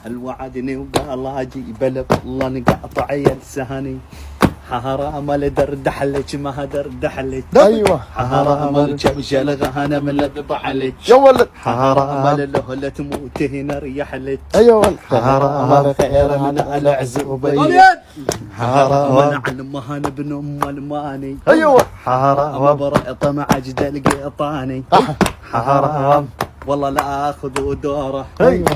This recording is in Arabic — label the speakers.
Speaker 1: الوعدني وقال اجي بلا والله نقطع لساني. حرام دردح لك ما دردح لك.
Speaker 2: ايوه
Speaker 1: حرام الشمشل غهنا من الذبح لك.
Speaker 2: يا ولد
Speaker 1: حرام له لا تموت هنا ريح لك.
Speaker 2: ايوه ولد
Speaker 1: حرام خير من العزوبي. حرام نعلم مهان ابن ام الماني.
Speaker 2: ايوه
Speaker 1: حرام برا طمع اجد القيطاني. حرام والله لا اخذ دوره.
Speaker 2: ايوه